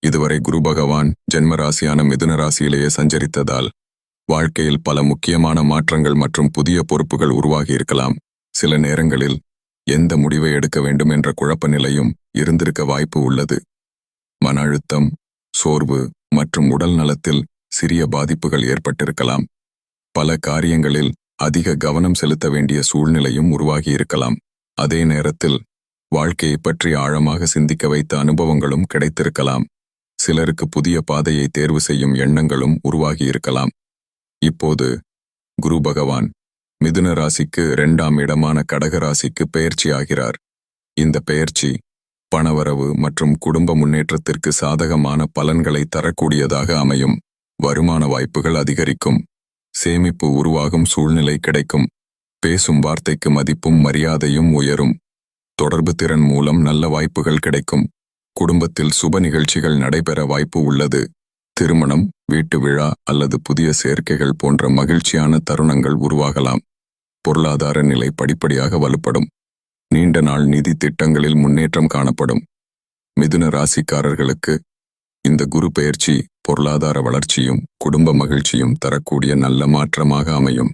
இதுவரை குரு பகவான் ஜென்ம ராசியான மிதுன ராசியிலேயே சஞ்சரித்ததால் வாழ்க்கையில் பல முக்கியமான மாற்றங்கள் மற்றும் புதிய பொறுப்புகள் உருவாகி இருக்கலாம். சில நேரங்களில் எந்த முடிவை எடுக்க வேண்டும் என்ற குழப்ப நிலையும் இருந்திருக்க வாய்ப்பு உள்ளது. மன அழுத்தம், சோர்வு மற்றும் உடல் நலத்தில் சிறிய பாதிப்புகள் ஏற்பட்டிருக்கலாம். பல காரியங்களில் அதிக கவனம் செலுத்த வேண்டிய சூழ்நிலையும் உருவாகி இருக்கலாம். அதே நேரத்தில் வாழ்க்கையை பற்றி ஆழமாக சிந்திக்க வைத்த அனுபவங்களும் கிடைத்திருக்கலாம். சிலருக்கு புதிய பாதையை தேர்வு செய்யும் எண்ணங்களும் உருவாகி இருக்கலாம். இப்போது குரு பகவான் மிதுன ராசிக்கு 2ஆம் இடமான கடக ராசிக்கு பெயர்ச்சி ஆகிறார். இந்த பெயர்ச்சி பணவரவு மற்றும் குடும்ப முன்னேற்றத்திற்கு சாதகமான பலன்களை தரக்கூடியதாக அமையும். வருமான வாய்ப்புகள் அதிகரிக்கும். சேமிப்பு உருவாகும் சூழ்நிலை கிடைக்கும். பேசும் வார்த்தைக்கு மதிப்பும் மரியாதையும் உயரும். தொடர்பு திறன் மூலம் நல்ல வாய்ப்புகள் கிடைக்கும். குடும்பத்தில் சுப நிகழ்ச்சிகள் நடைபெற வாய்ப்பு உள்ளது. திருமணம், வீட்டு விழா அல்லது புதிய சேர்க்கைகள் போன்ற மகிழ்ச்சியான தருணங்கள் உருவாகலாம். பொருளாதார நிலை படிப்படியாக வலுப்படும். நீண்ட நாள் நிதி திட்டங்களில் முன்னேற்றம் காணப்படும். மிதுன ராசிக்காரர்களுக்கு இந்த குரு பெயர்ச்சி பொருளாதார வளர்ச்சியும் குடும்ப மகிழ்ச்சியும் தரக்கூடிய நல்ல மாற்றமாக அமையும்.